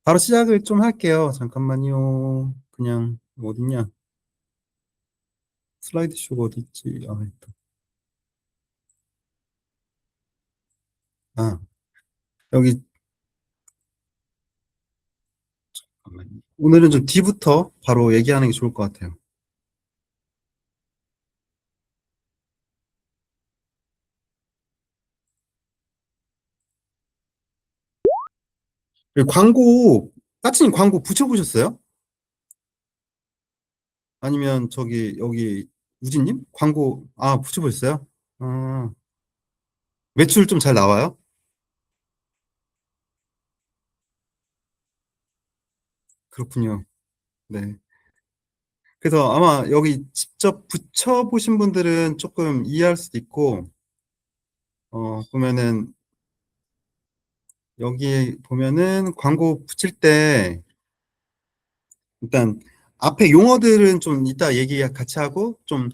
바로 시작을 좀 할게요. 잠깐만요. 그냥 어딨냐? 슬라이드 쇼가 어디 있지? 있다. 아, 여기 잠깐만요. 오늘은 좀 D부터 바로 얘기하는 게 좋을 것 같아요. 여기 광고, 까치님 광고 붙여보셨어요? 아니면 저기 여기 우진님 광고 붙여보셨어요? 아, 매출 좀 잘 나와요? 그렇군요. 네. 그래서 아마 여기 직접 붙여보신 분들은 조금 이해할 수도 있고, 보면은 여기 보면은 광고 붙일 때 일단 앞에 용어들은 좀 이따 얘기 같이 하고 좀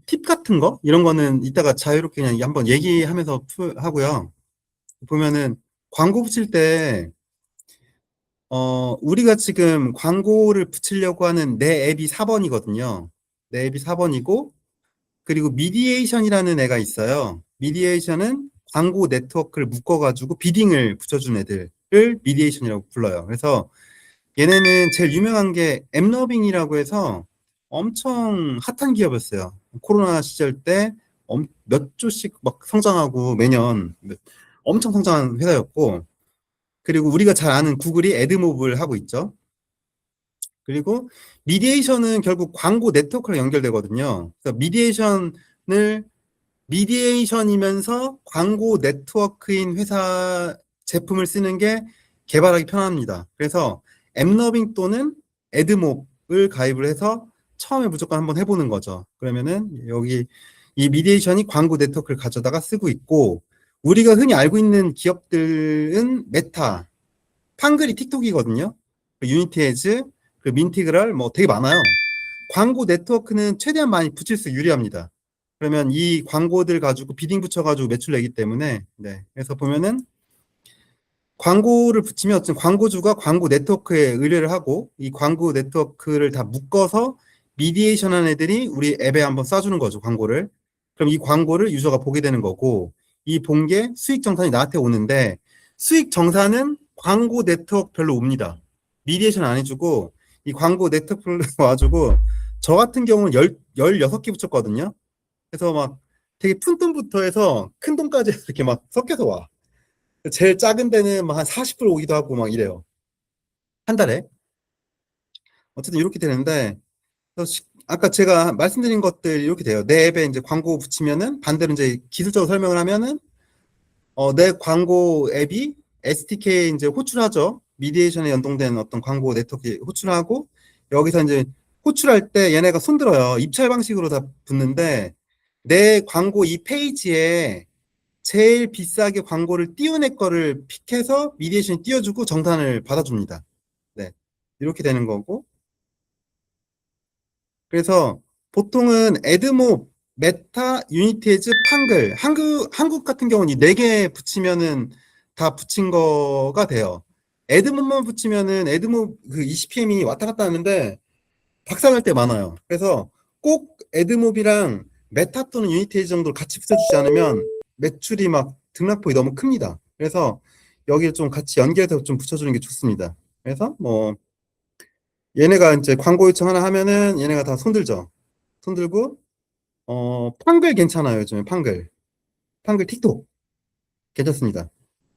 팁 같은 거 이런 거는 이따가 자유롭게 그냥 한번 얘기하면서 하고요. 보면은 광고 붙일 때 우리가 지금 광고를 붙이려고 하는 내 앱이 4번이거든요. 내 앱이 4번이고 그리고 미디에이션이라는 애가 있어요. 미디에이션은 광고 네트워크를 묶어가지고 비딩을 붙여준 애들을 미디에이션이라고 불러요. 그래서 얘네는 제일 유명한 게 앱러빙이라고 해서 엄청 핫한 기업이었어요. 코로나 시절 때 몇 조씩 막 성장하고 매년 엄청 성장한 회사였고, 그리고 우리가 잘 아는 구글이 애드모브를 하고 있죠. 그리고 미디에이션은 결국 광고 네트워크랑 연결되거든요. 그래서 미디에이션이면서 광고 네트워크인 회사 제품을 쓰는 게 개발하기 편합니다. 그래서 앱러빙 또는 애드몹을 가입을 해서 처음에 무조건 한번 해보는 거죠. 그러면은 여기 이 미디에이션이 광고 네트워크를 가져다가 쓰고 있고, 우리가 흔히 알고 있는 기업들은 메타, 팡글이 틱톡이거든요. 유니티에즈, 그 민티그랄 뭐 되게 많아요. 광고 네트워크는 최대한 많이 붙일 수 유리합니다. 그러면 이 광고들 가지고 비딩 붙여가지고 매출 내기 때문에, 네. 그래서 보면은 광고를 붙이면 어쨌든 광고주가 광고 네트워크에 의뢰를 하고 이 광고 네트워크를 다 묶어서 미디에이션 한 애들이 우리 앱에 한번 쏴주는 거죠, 광고를. 그럼 이 광고를 유저가 보게 되는 거고, 이 본 게 수익 정산이 나한테 오는데, 수익 정산은 광고 네트워크 별로 옵니다. 미디에이션 안 해주고 이 광고 네트워크를 와주고, 저 같은 경우는 16개 붙였거든요. 그래서 막 되게 푼 돈부터 해서 큰 돈까지 이렇게 막 섞여서 와. 제일 작은 데는 막 한 40불 오기도 하고 막 이래요. 한 달에. 어쨌든 이렇게 되는데, 아까 제가 말씀드린 것들 이렇게 돼요. 내 앱에 이제 광고 붙이면은 반대로 이제 기술적으로 설명을 하면은 내 광고 앱이 SDK 이제 호출하죠. 미디에이션에 연동된 어떤 광고 네트워크 호출하고, 여기서 이제 호출할 때 얘네가 손들어요. 입찰 방식으로 다 붙는데, 내 광고 이 페이지에 제일 비싸게 광고를 띄운 애 거를 픽해서 미디에이션이 띄워주고 정산을 받아줍니다. 네. 이렇게 되는 거고. 그래서 보통은 에드모, 메타, 유니티에즈, 팡글. 한국 같은 경우는 이 네 개 붙이면은 다 붙인 거가 돼요. 에드모만 붙이면은 에드모 그 ECPM이 왔다 갔다 하는데 박살날 때 많아요. 그래서 꼭 에드몹이랑 메타 또는 유니티에이즈 정도를 같이 붙여주지 않으면 매출이 막 등락폭이 너무 큽니다. 그래서 여기를 좀 같이 연결해서 좀 붙여주는 게 좋습니다. 그래서 뭐 얘네가 이제 광고 요청 하나 하면은 얘네가 다 손들죠. 손들고 팡글 괜찮아요. 요즘에 팡글 틱톡 괜찮습니다.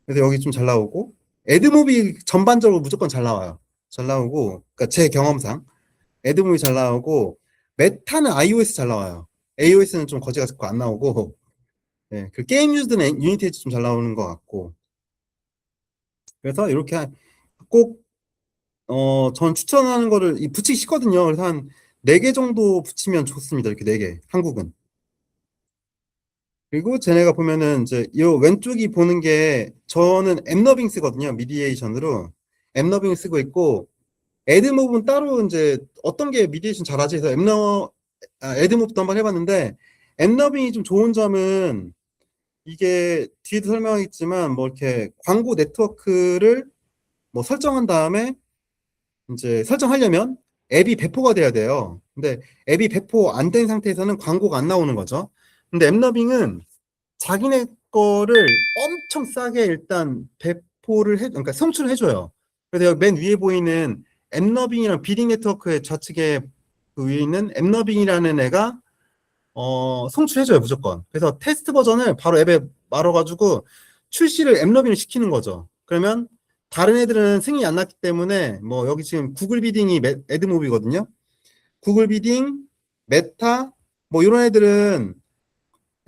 그래서 여기 좀 잘 나오고, 애드몹이 전반적으로 무조건 잘 나와요. 잘 나오고, 그러니까 제 경험상 애드몹이 잘 나오고, 메타는 iOS 잘 나와요. iOS는 좀 거지 같고 안 나오고, 네, 그 게임 유저는 유니티 엣지 좀 잘 나오는 것 같고. 그래서 이렇게 꼭 전 추천하는 거를 붙이기 쉽거든요. 그래서 한 4개 정도 붙이면 좋습니다. 이렇게 4개. 한국은. 그리고 쟤네가 보면은 이제 이 왼쪽이 보는 게, 저는 앱러빙 쓰거든요. 미디에이션으로. 앱러빙 쓰고 있고, 애드모브는 따로 이제 어떤 게 미디에이션 잘하지 해서 애드모브도 한번 해봤는데, 앱러빙이 좀 좋은 점은 이게 뒤에도 설명하겠지만 뭐 이렇게 광고 네트워크를 뭐 설정한 다음에 이제 설정하려면 앱이 배포가 돼야 돼요. 근데 앱이 배포 안 된 상태에서는 광고가 안 나오는 거죠. 근데 앱러빙은 자기네 거를 엄청 싸게 일단 배포를 그러니까 송출을 해줘요. 그래서 여기 맨 위에 보이는 앱러빙이랑 비딩 네트워크의 좌측에 그 위에 있는 앱러빙이라는 애가 송출해줘요, 무조건. 그래서 테스트 버전을 바로 앱에 말아가지고 출시를 앱러빙을 시키는 거죠. 그러면 다른 애들은 승인이 안 났기 때문에 뭐 여기 지금 구글 비딩이 애드모비거든요. 구글 비딩, 메타 뭐 이런 애들은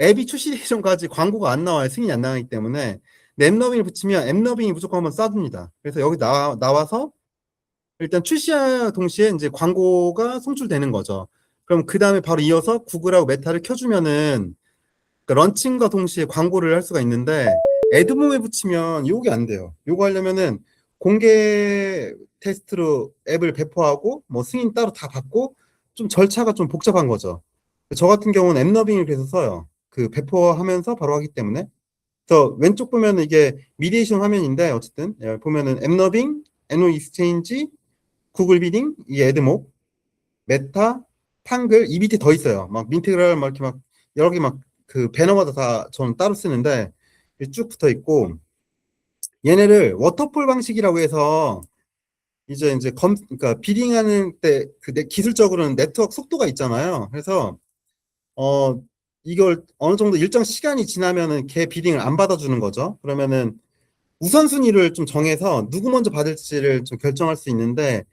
앱이 출시되기 전까지 광고가 안 나와요. 승인이 안 나기 때문에. 근데 앱러빙을 붙이면 앱러빙이 무조건 한번 쏴줍니다. 그래서 여기 나와서 일단 출시와 동시에 이제 광고가 송출되는 거죠. 그럼 그 다음에 바로 이어서 구글하고 메타를 켜주면은 그 런칭과 동시에 광고를 할 수가 있는데 애드몽에 붙이면 요게 안 돼요. 요거 하려면은 공개 테스트로 앱을 배포하고 뭐 승인 따로 다 받고 좀 절차가 좀 복잡한 거죠. 저 같은 경우는 앱러빙을 그래서 써요. 그 배포하면서 바로 하기 때문에. 그래서 왼쪽 보면은 이게 미디에이션 화면인데 어쨌든 보면은 앱러빙, 애노 익스체인지, 구글 비딩, 이 애드몹, 메타, 탕글 이 밑에 더 있어요. 막 민트그랄 막 이렇게 막 여러 개 막 그 배너마다 다 저는 따로 쓰는데 쭉 붙어 있고 얘네를 워터폴 방식이라고 해서 이제 그러니까 비딩하는 때 그 기술적으로는 네트워크 속도가 있잖아요. 그래서 어 이걸 어느 정도 일정 시간이 지나면은 걔 비딩을 안 받아주는 거죠. 그러면은 우선순위를 좀 정해서 누구 먼저 받을지를 좀 결정할 수 있는데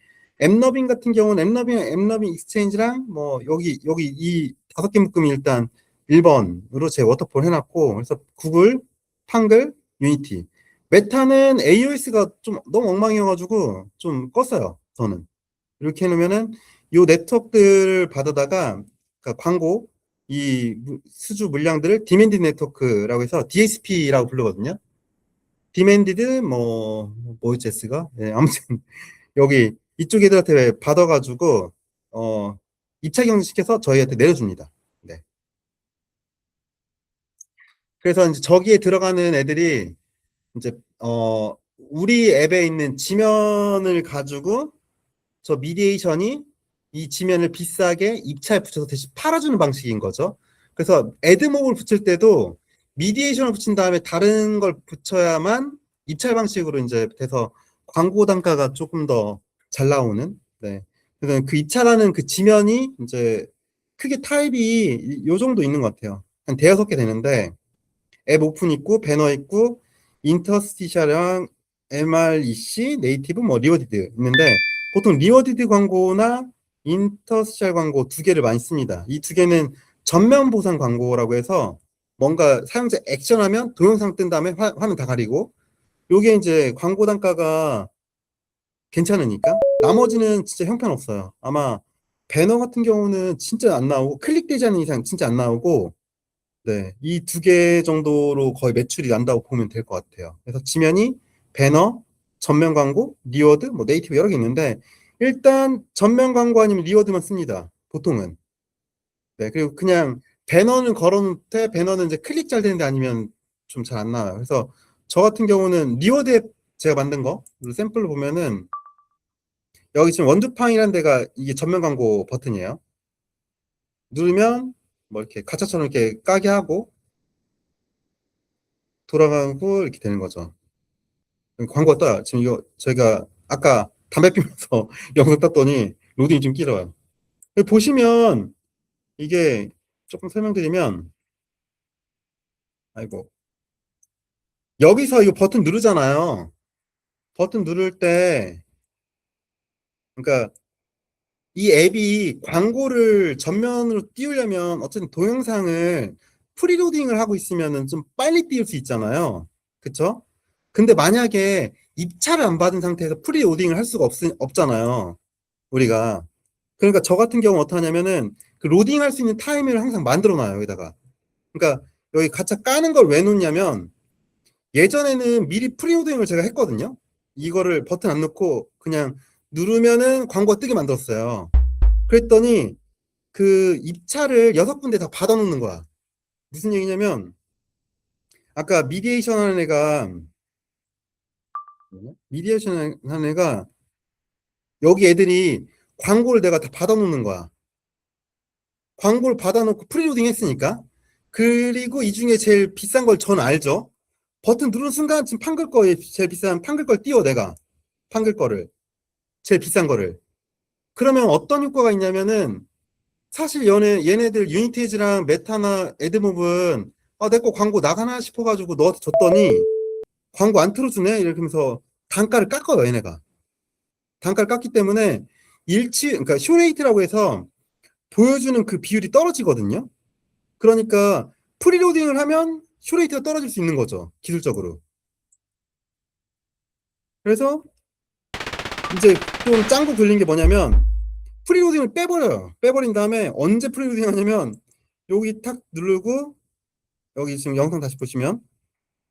앱러빙 같은 경우는 앱러빙 익스체인지랑 뭐 여기 이 다섯 개 묶음이 일단 1번으로 제 워터폴 해놨고 그래서 구글, 탕글, 유니티 메타는 AOS가 좀 너무 엉망이어가지고 좀 껐어요 저는. 이렇게 해놓으면은 요 네트워크들을 받아다가 그러니까 광고 이 수주 물량들을 디맨드 네트워크라고 해서 DSP라고 부르거든요. 디맨디드 뭐이제스가 아무튼 여기 이쪽 애들한테 받아가지고 어 입차 경시켜서 저희한테 내려줍니다. 네. 그래서 이제 저기에 들어가는 애들이 이제 우리 앱에 있는 지면을 가지고 저 미디에이션이 이 지면을 비싸게 입차에 붙여서 대신 팔아주는 방식인 거죠. 그래서 애드몹을 붙일 때도 미디에이션을 붙인 다음에 다른 걸 붙여야만 입찰 방식으로 이제 돼서 광고 단가가 조금 더 잘 나오는. 네. 그래서 그 입찰하는 그 지면이 이제 크게 타입이 요 정도 있는 것 같아요. 한 대여섯 개 되는데 앱 오픈 있고 배너 있고 인터스티셜이랑 MREC 네이티브 뭐 리워디드 있는데 보통 리워디드 광고나 인터스티셜 광고 두 개를 많이 씁니다. 이 두 개는 전면 보상 광고라고 해서 뭔가 사용자 액션하면 동영상 뜬 다음에 화면 다 가리고 요게 이제 광고 단가가 괜찮으니까 나머지는 진짜 형편없어요. 아마 배너 같은 경우는 진짜 안 나오고 클릭되지 않는 이상 진짜 안 나오고 네, 이 두 개 정도로 거의 매출이 난다고 보면 될 것 같아요. 그래서 지면이 배너, 전면 광고, 리워드, 뭐 네이티브 여러 개 있는데 일단 전면 광고 아니면 리워드만 씁니다. 보통은. 네, 그리고 그냥 배너는 걸어놓되 배너는 이제 클릭 잘 되는데 아니면 좀 잘 안 나와요. 그래서 저 같은 경우는 리워드 앱 제가 만든 거 샘플로 보면은 여기 지금 원두팡이라는 데가 이게 전면 광고 버튼이에요. 누르면 뭐 이렇게 가짜처럼 이렇게 까게 하고 돌아가고 이렇게 되는 거죠. 광고가 떠요. 지금 이거 저희가 아까 담배 피면서 영상 땄더니 로딩이 좀 길어요. 여기 보시면 이게 조금 설명드리면 아이고 여기서 이 버튼 누르잖아요. 버튼 누를 때 그러니까 이 앱이 광고를 전면으로 띄우려면 어쨌든 동영상을 프리로딩을 하고 있으면은 좀 빨리 띄울 수 있잖아요. 그쵸? 근데 만약에 입찰을 안 받은 상태에서 프리로딩을 할 수가 없잖아요. 우리가. 그러니까 저 같은 경우 어떻게 하냐면은 그 로딩할 수 있는 타이밍을 항상 만들어 놔요, 여기다가. 그러니까 여기 가짜 까는 걸 왜 놓냐면 예전에는 미리 프리로딩을 제가 했거든요. 이거를 버튼 안 넣고 그냥 누르면은 광고가 뜨게 만들었어요. 그랬더니 그 입찰을 여섯 군데 다 받아 놓는 거야. 무슨 얘기냐면 아까 미디에이션 하는 애가 미디에이션 한 애가 여기 애들이 광고를 내가 다 받아놓는 거야. 광고를 받아놓고 프리로딩 했으니까. 그리고 이 중에 제일 비싼 걸 전 알죠. 버튼 누르는 순간 지금 판글 거에 제일 비싼 판글 걸 띄워 내가. 판글 거를. 제일 비싼 거를. 그러면 어떤 효과가 있냐면은 사실 얘네들 유니티즈랑 메타나 애드몹은 내 거 광고 나가나 싶어가지고 너한테 줬더니 광고 안 틀어주네? 이러면서 단가를 깎아요, 얘네가. 단가를 깎기 때문에 그러니까 쇼레이트라고 해서 보여주는 그 비율이 떨어지거든요. 그러니까 프리로딩을 하면 쇼레이트가 떨어질 수 있는 거죠, 기술적으로. 그래서 이제 좀 짱구 굴린 게 뭐냐면 프리로딩을 빼버려요. 빼버린 다음에 언제 프리로딩 하냐면 여기 탁 누르고 여기 지금 영상 다시 보시면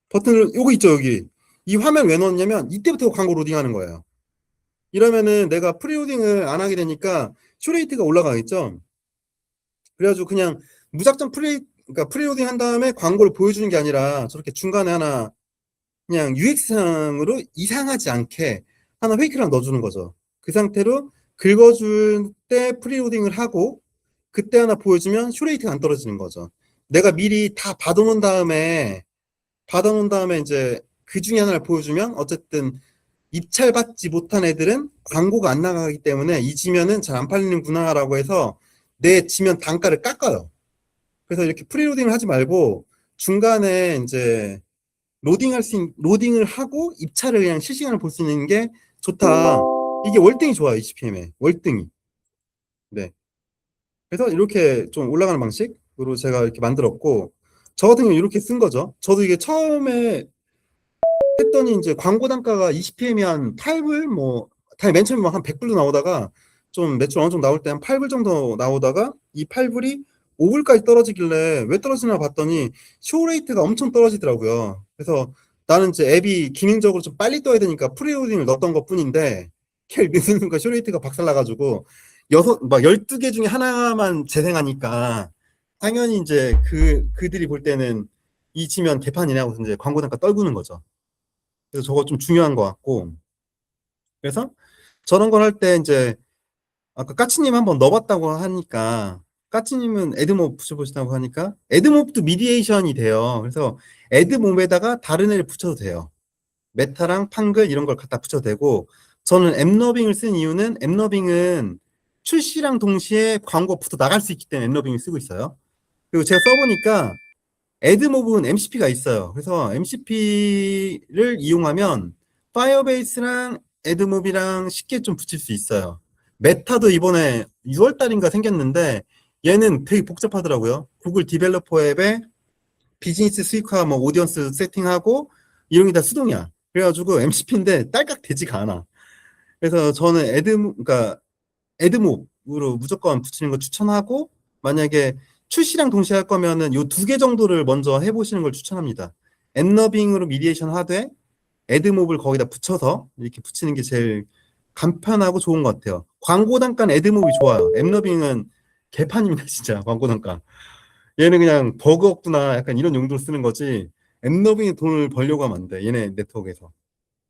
버튼을 요거 있죠, 여기. 이 화면 왜 넣었냐면 이때부터 광고 로딩하는 거예요. 이러면은 내가 프리로딩을 안 하게 되니까 쇼레이트가 올라가겠죠. 그래가지고 그냥 무작정 그러니까 프리로딩 한 다음에 광고를 보여주는 게 아니라 저렇게 중간에 하나 그냥 UX상으로 이상하지 않게 하나 페이크랑 넣어주는 거죠. 그 상태로 긁어줄 때 프리로딩을 하고 그때 하나 보여주면 쇼레이트가 안 떨어지는 거죠. 내가 미리 다 받아놓은 다음에 이제 그 중에 하나를 보여주면 어쨌든 입찰받지 못한 애들은 광고가 안 나가기 때문에 이 지면은 잘 안 팔리는구나라고 해서 내 지면 단가를 깎아요. 그래서 이렇게 프리로딩을 하지 말고 중간에 이제 로딩을 하고 입찰을 그냥 실시간으로 볼 수 있는 게 좋다. 이게 월등히 좋아요, ECPM에. 월등히. 네. 그래서 이렇게 좀 올라가는 방식으로 제가 이렇게 만들었고, 저 같은 경우 이렇게 쓴 거죠. 저도 이게 처음에 했더니 이제 광고 단가가 20PM이 한 8불, 맨 처음에 한 100불도 나오다가 좀 매출 어느 정도 나올 때 한 8불 정도 나오다가 이 8불이 5불까지 떨어지길래 왜 떨어지나 봤더니 쇼 레이트가 엄청 떨어지더라고요. 그래서 나는 이제 앱이 기능적으로 좀 빨리 떠야 되니까 프리로딩을 넣었던 것 뿐인데 걔 늦은 순간 쇼 레이트가 박살나가지고 12개 중에 하나만 재생하니까 당연히 이제 그들이 볼 때는 이 지면 개판이네 하고 이제 광고 단가 떨구는 거죠. 그래서 저거 좀 중요한 것 같고. 그래서 저런 걸 할 때 이제 아까 까치님 한번 넣어봤다고 하니까 까치님은 애드몹 붙여보시다고 하니까 애드몹도 미디에이션이 돼요. 그래서 애드몹에다가 다른 애를 붙여도 돼요. 메타랑 판글 이런 걸 갖다 붙여도 되고 저는 앱러빙을 쓴 이유는 앱러빙은 출시랑 동시에 광고부터 나갈 수 있기 때문에 앱러빙을 쓰고 있어요. 그리고 제가 써보니까 애드몹은 MCP가 있어요. 그래서 MCP를 이용하면 파이어베이스랑 애드몹이랑 쉽게 좀 붙일 수 있어요. 메타도 이번에 6월 달인가 생겼는데 얘는 되게 복잡하더라고요. 구글 디벨로퍼 앱에 비즈니스 수익화 오디언스 세팅하고 이런 게 다 수동이야. 그래가지고 MCP인데 딸깍 되지가 않아. 그래서 저는 그러니까 애드몹으로 무조건 붙이는 거 추천하고 만약에 출시랑 동시에 할 거면은 요 두 개 정도를 먼저 해보시는 걸 추천합니다. 앱러빙으로 미디에이션 하되 애드몹을 거기다 붙여서 이렇게 붙이는 게 제일 간편하고 좋은 것 같아요. 광고 단가는 애드몹이 좋아요. 앱러빙은 개판입니다, 진짜 광고 단가. 얘는 그냥 버그 없구나 약간 이런 용도로 쓰는 거지. 앱러빙에 돈을 벌려고 하면 안 돼. 얘네 네트워크에서.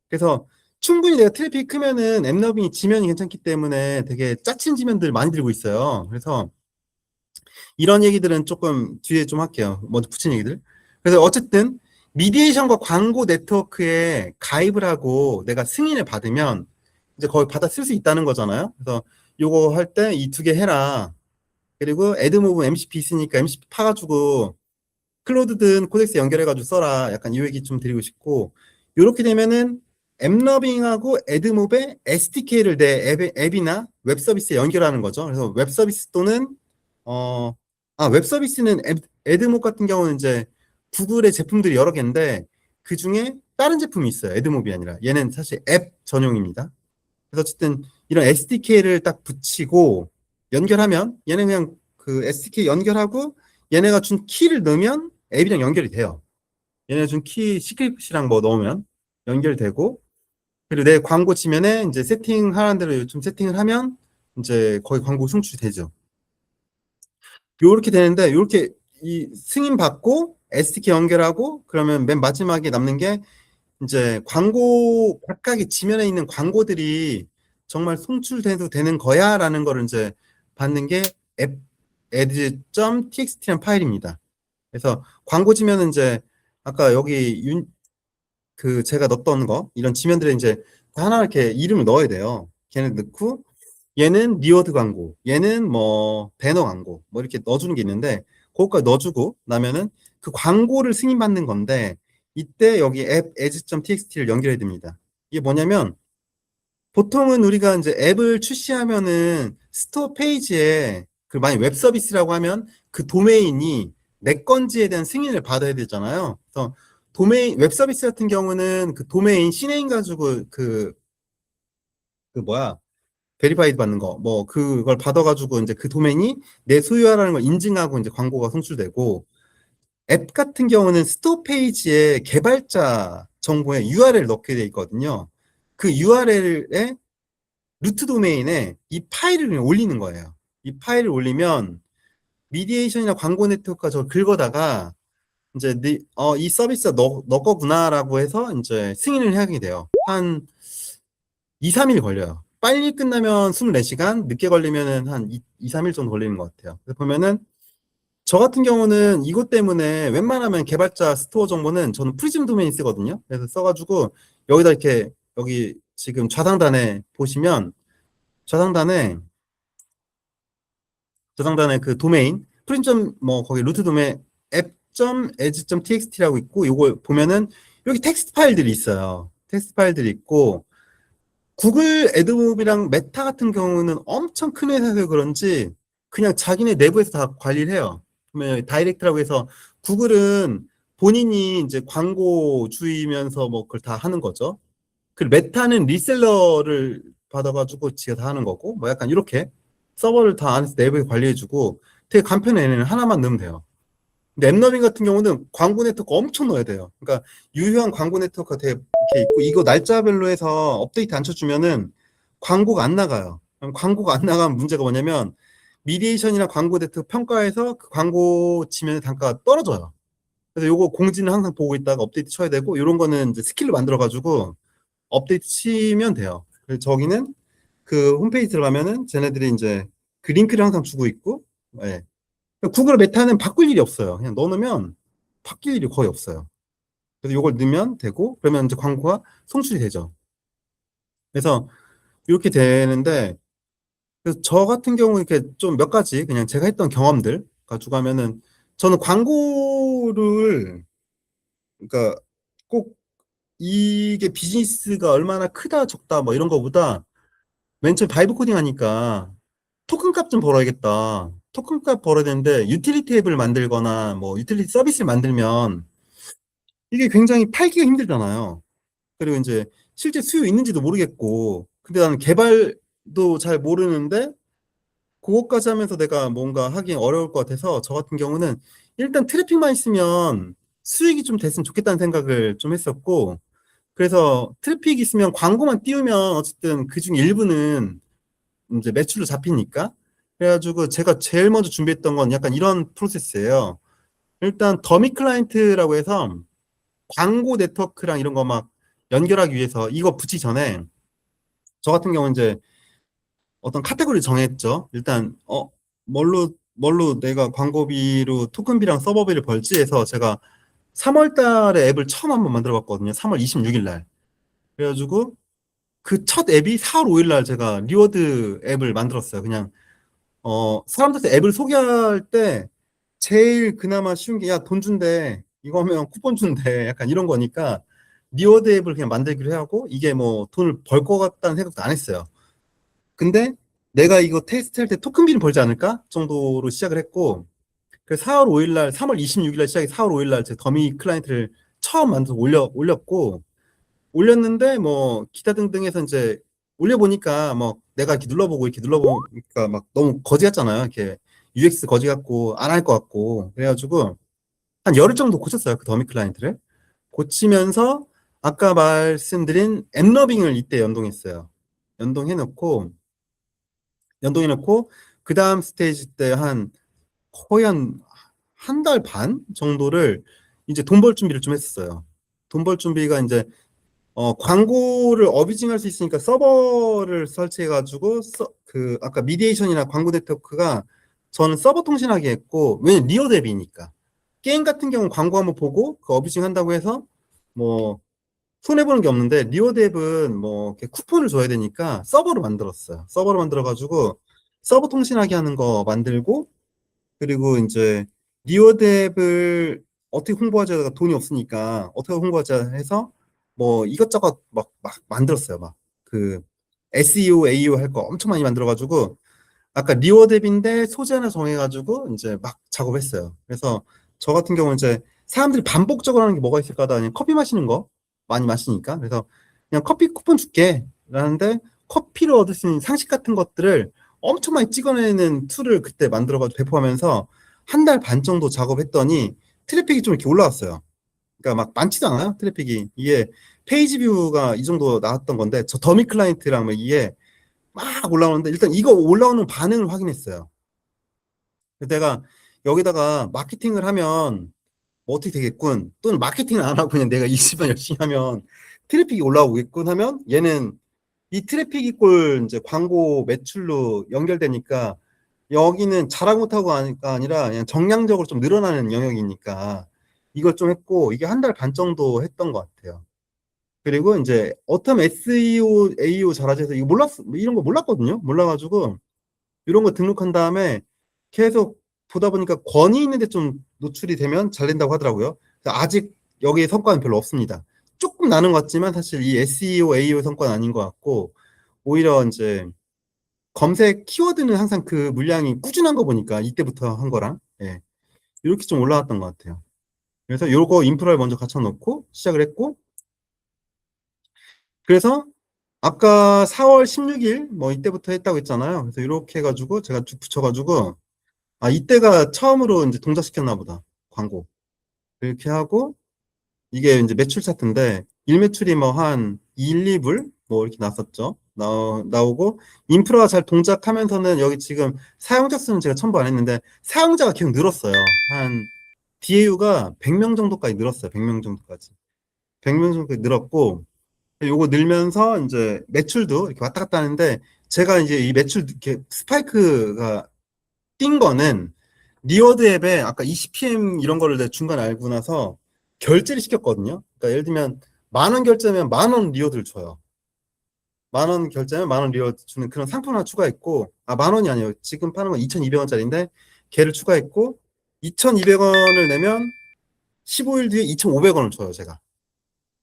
그래서 충분히 내가 트래픽이 크면은 앱러빙이 지면이 괜찮기 때문에 되게 짜친 지면들 많이 들고 있어요. 그래서 이런 얘기들은 조금 뒤에 좀 할게요. 먼저 붙인 얘기들. 그래서 어쨌든 미디에이션과 광고 네트워크에 가입을 하고 내가 승인을 받으면 이제 거기 받아 쓸 수 있다는 거잖아요. 그래서 요거 할 때 이 두 개 해라. 그리고 애드모브 MCP 있으니까 MCP 파가지고 클로드든 코덱스 연결해가지고 써라. 약간 이 얘기 좀 드리고 싶고 이렇게 되면은 앱러빙하고 애드몹의 SDK를 내 앱이나 웹 서비스에 연결하는 거죠. 그래서 웹 서비스 또는 어, 웹 서비스는 애드몹 같은 경우는 이제 구글의 제품들이 여러 개인데 그 중에 다른 제품이 있어요. 애드몹이 아니라 얘는 사실 앱 전용입니다. 그래서 어쨌든 이런 SDK를 딱 붙이고 연결하면 얘는 그냥 그 SDK 연결하고 얘네가 준 키를 넣으면 앱이랑 연결이 돼요. 얘네 준 키 시크릿이랑 넣으면 연결되고 그리고 내 광고 지면에 이제 세팅하는 대로 요즘 세팅을 하면 이제 거의 광고 송출되죠. 요렇게 되는데 요렇게 이 승인 받고 SDK 연결하고 그러면 맨 마지막에 남는 게 이제 광고, 각각의 지면에 있는 광고들이 정말 송출돼도 되는 거야라는 거를 이제 받는 게 앱, ads.txt라는 파일입니다. 그래서 광고 지면은 이제 아까 여기 제가 넣었던 거, 이런 지면들에 이제 하나 이렇게 이름을 넣어야 돼요. 걔는 넣고, 얘는 리워드 광고, 얘는 뭐 배너 광고, 뭐 이렇게 넣어주는 게 있는데, 그것까지 넣어주고 나면은 그 광고를 승인받는 건데, 이때 여기 앱 ads.txt를 연결해야 됩니다. 이게 뭐냐면, 보통은 우리가 이제 앱을 출시하면은 스토어 페이지에 그 만약 웹 서비스라고 하면 그 도메인이 내 건지에 대한 승인을 받아야 되잖아요. 그래서 도메인 웹 서비스 같은 경우는 그 도메인 CNAME 가지고 그 뭐야 베리파이드 받는 거 뭐 그걸 받아가지고 이제 그 도메인이 내 소유하라는 걸 인증하고 이제 광고가 송출되고 앱 같은 경우는 스토어 페이지에 개발자 정보에 URL을 넣게 돼 있거든요. 그 URL에 루트 도메인에 이 파일을 그냥 올리는 거예요. 이 파일을 올리면 미디에이션이나 광고 네트워크가 저걸 긁어다가 이제 이 서비스가 너 거구나라고 해서 이제 승인을 하게 돼요. 한 2, 3일 걸려요. 빨리 끝나면 24시간, 늦게 걸리면은 한 2, 3일 정도 걸리는 것 같아요. 그래서 보면은 저 같은 경우는 이것 때문에 웬만하면 개발자 스토어 정보는 저는 프리즘 도메인 쓰거든요. 그래서 써가지고 여기다 이렇게 여기 지금 좌상단에 보시면 좌상단에 저장단의 그 도메인 프린점 뭐 거기 루트 도메인 app.edge.txt라고 있고 이걸 보면은 여기 텍스트 파일들이 있어요. 텍스트 파일들이 있고 구글 애드모비랑 메타 같은 경우는 엄청 큰 회사여서 그런지 그냥 자기네 내부에서 다 관리를 해요. 그러면 다이렉트라고 해서 구글은 본인이 이제 광고주이면서 뭐 그걸 다 하는 거죠. 그리고 메타는 리셀러를 받아가지고 지가 다 하는 거고, 뭐 약간 이렇게 서버를 다 안에서 내부에 관리해주고 되게 간편해. 얘는 하나만 넣으면 돼요. 근데 앱러빙 같은 경우는 광고 네트워크 엄청 넣어야 돼요. 그러니까 유효한 광고 네트워크가 되게 이렇게 있고 이거 날짜별로 해서 업데이트 안 쳐주면은 광고가 안 나가요. 그럼 광고가 안 나가면 문제가 뭐냐면 미디에이션이나 광고 네트워크 평가에서 그 광고 지면의 단가가 떨어져요. 그래서 요거 공지는 항상 보고 있다가 업데이트 쳐야 되고 이런 거는 이제 스킬을 만들어 가지고 업데이트 치면 돼요. 그래서 저기는 그 홈페이지 들어가면은 쟤네들이 이제 그 링크를 항상 주고 있고, 예. 구글 메타는 바꿀 일이 없어요. 그냥 넣어놓으면 바뀔 일이 거의 없어요. 그래서 이걸 넣으면 되고, 그러면 이제 광고가 송출이 되죠. 그래서 이렇게 되는데, 그래서 저 같은 경우 이렇게 좀 몇 가지 그냥 제가 했던 경험들 가지고 하면은 저는 광고를, 그러니까 꼭 이게 비즈니스가 얼마나 크다 적다 뭐 이런 거보다 맨 처음에 바이브 코딩 하니까 토큰 값 좀 벌어야겠다. 토큰 값 벌어야 되는데 유틸리티 앱을 만들거나 뭐 유틸리티 서비스를 만들면 이게 굉장히 팔기가 힘들잖아요. 그리고 이제 실제 수요 있는지도 모르겠고 근데 나는 개발도 잘 모르는데 그것까지 하면서 내가 뭔가 하기 어려울 것 같아서 저 같은 경우는 일단 트래픽만 있으면 수익이 좀 됐으면 좋겠다는 생각을 좀 했었고 그래서 트래픽 있으면 광고만 띄우면 어쨌든 그중 일부는 이제 매출로 잡히니까. 그래가지고 제가 제일 먼저 준비했던 건 약간 이런 프로세스예요. 일단 더미 클라이언트라고 해서 광고 네트워크랑 이런 거 막 연결하기 위해서 이거 붙이기 전에 저 같은 경우는 이제 어떤 카테고리 정했죠. 일단 뭘로 내가 광고비로 토큰비랑 서버비를 벌지 해서 제가 3월 달에 앱을 처음 한번 만들어 봤거든요. 3월 26일 날. 그래가지고 그 첫 앱이 4월 5일 날 제가 리워드 앱을 만들었어요. 그냥 사람들한테 앱을 소개할 때 제일 그나마 쉬운 게, 야, 돈 준대. 이거 하면 쿠폰 준대. 약간 이런 거니까 리워드 앱을 그냥 만들기로 하고 이게 뭐 돈을 벌 것 같다는 생각도 안 했어요. 근데 내가 이거 테스트할 때 토큰비는 벌지 않을까? 정도로 시작을 했고, 그래서 4월 5일 날, 3월 26일 날 시작해 4월 5일 날 제 더미 클라이언트를 처음 만들어서 올렸고, 올렸는데 뭐 기타 등등해서 이제 올려보니까 뭐 내가 이렇게 눌러보고 이렇게 눌러보니까 막 너무 거지 같잖아요. 이렇게 UX 거지 같고 안 할 것 같고 그래가지고 한 열흘 정도 고쳤어요. 그 더미 클라이언트를 고치면서 아까 말씀드린 앱러빙을 이때 연동해놓고 그 다음 스테이지 때 거의 한 달 반 정도를 이제 돈 벌 준비를 좀 했었어요. 돈 벌 준비가 이제 광고를 어뷰징할 수 있으니까 서버를 설치해가지고 그 아까 미디에이션이나 광고 네트워크가 저는 서버 통신하게 했고 왜냐면 리어 앱이니까 게임 같은 경우는 광고 한번 보고 그 어뷰징 한다고 해서 뭐 손해보는 게 없는데 리오뎁은 뭐 이렇게 쿠폰을 줘야 되니까 서버를 만들었어요. 서버를 만들어가지고 서버 통신하게 하는 거 만들고 그리고 이제 리오뎁을 어떻게 홍보하자가 돈이 없으니까 어떻게 홍보하자 해서 뭐 이것저것 막 만들었어요. 막 그 SEO, AEO 할 거 엄청 많이 만들어가지고 아까 리워뎁인데 소재 하나 정해가지고 이제 막 작업했어요. 그래서 저 같은 경우는 이제 사람들이 반복적으로 하는 게 뭐가 있을까 하다 그냥 커피 마시는 거 많이 마시니까 그래서 그냥 커피 쿠폰 줄게 라는데 커피를 얻을 수 있는 상식 같은 것들을 엄청 많이 찍어내는 툴을 그때 만들어가지고 배포하면서 한 달 반 정도 작업했더니 트래픽이 좀 이렇게 올라왔어요. 그러니까 막 많지도 않아요 트래픽이. 이게 페이지 뷰가 이 정도 나왔던 건데 저 더미 클라이언트랑 막 이게 막 올라오는데 일단 이거 올라오는 반응을 확인했어요. 그래서 내가 여기다가 마케팅을 하면 뭐 어떻게 되겠군, 또는 마케팅을 안 하고 그냥 내가 20만 열심히 하면 트래픽이 올라오겠군 하면 얘는 이 트래픽이 꼴 이제 광고 매출로 연결되니까 여기는 자랑 못하고 하니까 아니라 그냥 정량적으로 좀 늘어나는 영역이니까 이걸 좀 했고 이게 한 달 반 정도 했던 것 같아요. 그리고 이제 어텀 SEO, AEO 잘하지 해서 이거 이런 거 몰랐거든요. 몰라가지고 이런 거 등록한 다음에 계속 보다 보니까 권위 있는데 좀 노출이 되면 잘 된다고 하더라고요. 그래서 아직 여기에 성과는 별로 없습니다. 조금 나는 것 같지만 사실 이 SEO, AEO 성과는 아닌 것 같고 오히려 이제 검색 키워드는 항상 그 물량이 꾸준한 거 보니까 이때부터 한 거랑 예, 이렇게 좀 올라왔던 것 같아요. 그래서 요거 인프라를 먼저 갖춰 놓고 시작을 했고 그래서 아까 4월 16일 뭐 이때부터 했다고 했잖아요. 그래서 이렇게 해가지고 제가 쭉 붙여가지고 아, 이때가 처음으로 이제 동작시켰나 보다. 광고. 이렇게 하고, 이게 이제 매출 차트인데, 일매출이 뭐 한 1, 2불? 뭐 이렇게 났었죠. 나오고, 인프라가 잘 동작하면서는 여기 지금 사용자 수는 제가 첨부 안 했는데, 사용자가 계속 늘었어요. 한, DAU가 100명 정도까지 늘었어요. 100명 정도까지. 100명 정도까지 늘었고, 요거 늘면서 이제 매출도 이렇게 왔다 갔다 하는데, 제가 이제 이 매출, 이렇게 스파이크가 뛴 거는 리워드 앱에 아까 ECPM 이런 거를 내가 중간에 알고 나서 결제를 시켰거든요. 그러니까 예를 들면 10,000원 결제면 10,000원 리워드를 줘요. 10,000원 결제면 10,000원 리워드 주는 그런 상품 하나 추가했고, 아, 10,000원이 아니에요. 지금 파는 건 2,200원짜리인데 걔를 추가했고 2,200원을 내면 15일 뒤에 2,500원을 줘요, 제가.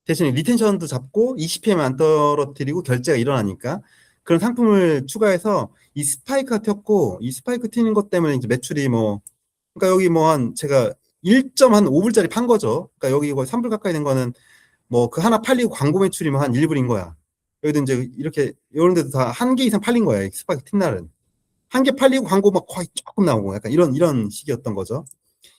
대신에 리텐션도 잡고 ECPM 안 떨어뜨리고 결제가 일어나니까 그런 상품을 추가해서 이 스파이크가 튀었고 이 스파이크 튀는 것 때문에 이제 매출이 뭐 그러니까 여기 뭐 한 제가 1.5불짜리 판 거죠. 그러니까 여기 거의 3불 가까이 된 거는 뭐 그 하나 팔리고 광고 매출이면 한 1불인 거야. 여기도 이제 이렇게 이런 데도 다 한 개 이상 팔린 거야. 스파이크 튄 날은. 한 개 팔리고 광고 막 거의 조금 나오고 약간 이런 식이었던 거죠.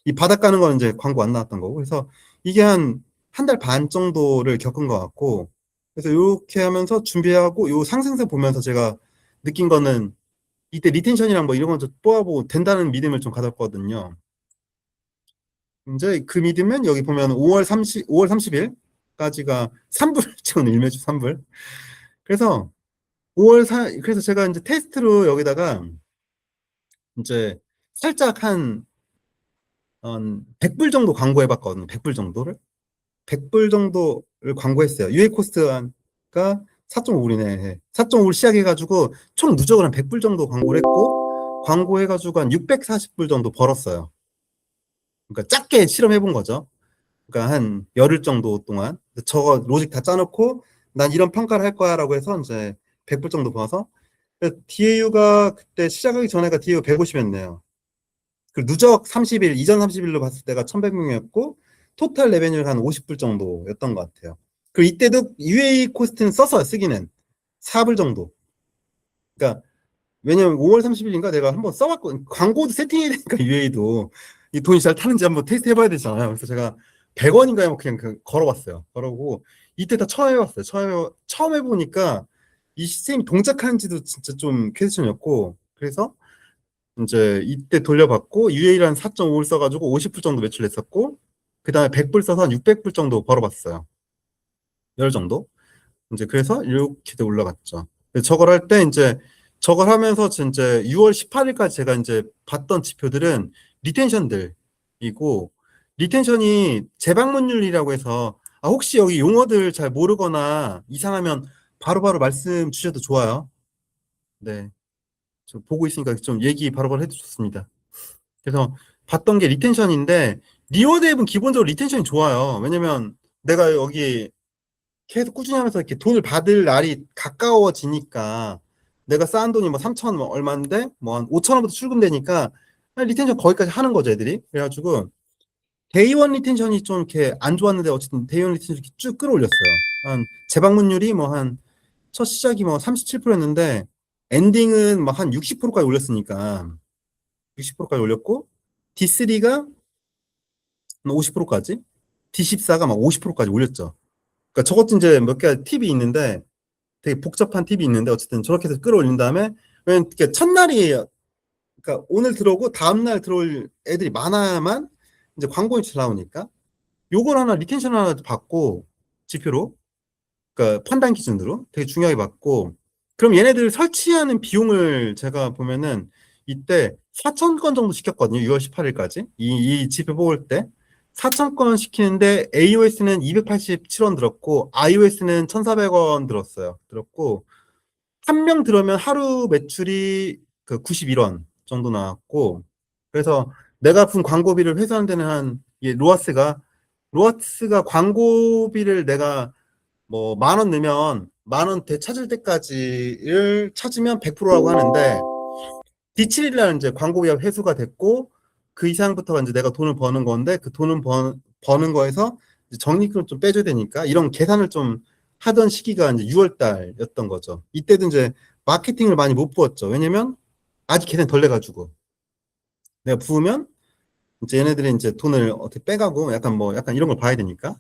이 바닥 가는 거는 이제 광고 안 나왔던 거고. 그래서 이게 한 달 반 정도를 겪은 것 같고. 그래서 이렇게 하면서 준비하고 요 상승세 보면서 제가 느낀 거는 이때 리텐션이랑 뭐 이런 거 좀 뽑아보고 된다는 믿음을 좀 가졌거든요. 이제 그 믿으면 여기 보면 5월 30일까지가 3불 찍은 일매주 3불. 그래서 그래서 제가 이제 테스트로 여기다가 이제 살짝 한 100불 정도 광고해봤거든요. 100불 정도를. 100불 정도를 광고했어요. UA 코스트가 4.5불이네. 4.5불 시작해가지고 총 누적을 한 100불 정도 광고를 했고, 광고해가지고 한 640불 정도 벌었어요. 그러니까 작게 실험해본 거죠. 그러니까 한 열흘 정도 동안 저거 로직 다 짜놓고 난 이런 평가를 할 거야라고 해서 이제 100불 정도 벌어서 DAU가 그때 시작하기 전에가 DAU 150이었네요. 그 누적 30일 이전 30일로 봤을 때가 1,100명이었고 토탈 레베뉴가 한 50불 정도였던 것 같아요. 그리고 이때도 UA 코스트는 썼어요. 쓰기는 4불 정도. 그러니까 왜냐면 5월 30일인가 내가 한번 써봤고 광고도 세팅해야 되니까 UA도 이 돈이 잘 타는지 한번 테스트 해봐야 되잖아요. 그래서 제가 100원인가에 뭐 그냥 걸어봤어요. 걸어보고 이때 다 처음 해봤어요. 처음 해보니까 이 시스템이 동작하는지도 진짜 좀 퀘스천이었고 그래서 이제 이때 돌려봤고 UA를 한 4.5를 써가지고 50불 정도 매출했었고 그 다음에 100불 써서 한 600불 정도 벌어봤어요. 열 정도. 이제 그래서 이렇게 돼 올라갔죠. 저걸 할 때 이제 저걸 하면서 진짜 6월 18일까지 제가 이제 봤던 지표들은 리텐션들이고 리텐션이 재방문율이라고 해서 혹시 여기 용어들 잘 모르거나 이상하면 바로바로 말씀 주셔도 좋아요. 네. 저 보고 있으니까 좀 얘기 바로바로 해도 좋습니다. 그래서 봤던 게 리텐션인데 리워드 앱은 기본적으로 리텐션이 좋아요. 왜냐면 내가 여기 계속 꾸준히 하면서 이렇게 돈을 받을 날이 가까워지니까 내가 쌓은 돈이 뭐 3천 뭐 얼마인데 뭐 한 5천 원부터 출금되니까 리텐션 거기까지 하는 거죠, 애들이. 그래가지고 데이원 리텐션이 좀 이렇게 안 좋았는데 어쨌든 데이원 리텐션 이렇게 쭉 끌어올렸어요. 한 재방문율이 뭐 한 첫 시작이 뭐 37%였는데 엔딩은 막 한 60%까지 올렸으니까 60%까지 올렸고 D3가 50%까지 D14가 막 50%까지 올렸죠. 그러니까 저것도 이제 몇 개 팁이 있는데 되게 복잡한 팁이 있는데 어쨌든 저렇게 해서 끌어올린 다음에 왜냐면 첫날이 그러니까 오늘 들어오고 다음날 들어올 애들이 많아야만 이제 광고이 잘 나오니까 요걸 하나 리텐션 하나 받고 지표로 그러니까 판단 기준으로 되게 중요하게 받고 그럼 얘네들 설치하는 비용을 제가 보면은 이때 4천 건 정도 시켰거든요. 6월 18일까지 이 지표 뽑을 때 4천 건 시키는데 AOS는 287원 들었고 iOS는 1,400원 들었고 한 명 들어오면 하루 매출이 그 91원 정도 나왔고 그래서 내가 푼 광고비를 회수하는 데는 한 로아스가 광고비를 내가 뭐 10,000원 넣으면 10,000원 되찾을 때까지를 찾으면 100%라고 하는데 D7일 날 이제 광고비가 회수가 됐고 그 이상부터가 이제 내가 돈을 버는 건데 그 돈을 버는 거에서 이제 적립금을 좀 빼줘야 되니까 이런 계산을 좀 하던 시기가 이제 6월 달이었던 거죠. 이때도 이제 마케팅을 많이 못 부었죠. 왜냐면 아직 계산이 덜 돼가지고 내가 부으면 이제 얘네들이 이제 돈을 어떻게 빼가고 약간 이런 걸 봐야 되니까.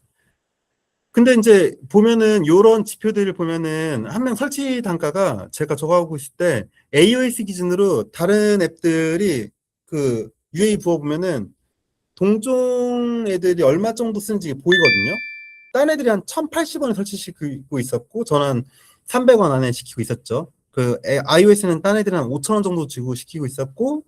근데 이제 보면은 요런 지표들을 보면은 한 명 설치 단가가 제가 저거 하고 있을 때 AOS 기준으로 다른 앱들이 그 UA 부어보면은 동종 애들이 얼마 정도 쓰는지 보이거든요. 딴 애들이 한 1,080원에 설치시키고 있었고 저는 한 300원 안에 시키고 있었죠. iOS는 딴 애들은 한 5,000원 정도 주고 시키고 있었고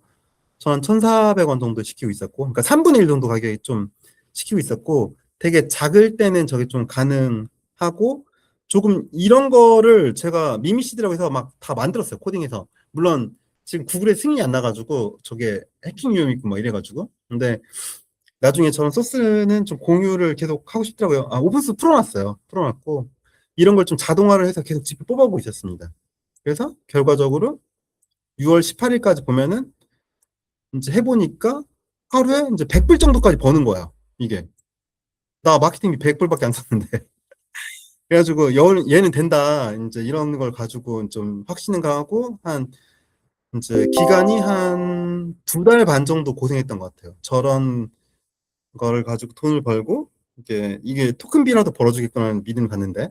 저는 1,400원 정도 시키고 있었고 그러니까 3분의 1 정도 가격에 좀 시키고 있었고 되게 작을 때는 저게 좀 가능하고 조금 이런 거를 제가 미미시드라고 해서 막 다 만들었어요. 코딩해서. 물론 지금 구글에 승인이 안 나가지고 저게 해킹 위험 있고 막 이래가지고 근데 나중에 저는 소스는 좀 공유를 계속 하고 싶더라고요. 오픈소스 풀어놨고 이런 걸 좀 자동화를 해서 계속 지표 뽑아보고 있었습니다. 그래서 결과적으로 6월 18일까지 보면은 이제 해보니까 하루에 이제 100불 정도까지 버는 거야. 이게. 나 마케팅비 100불밖에 안 썼는데. 그래가지고 얘는 된다. 이제 이런 걸 가지고 좀 확신을 가하고 한 이제 기간이 한 2달 반 정도 고생했던 것 같아요. 저런 거를 가지고 돈을 벌고 이게 토큰비라도 벌어주겠구나 믿음을 갖는데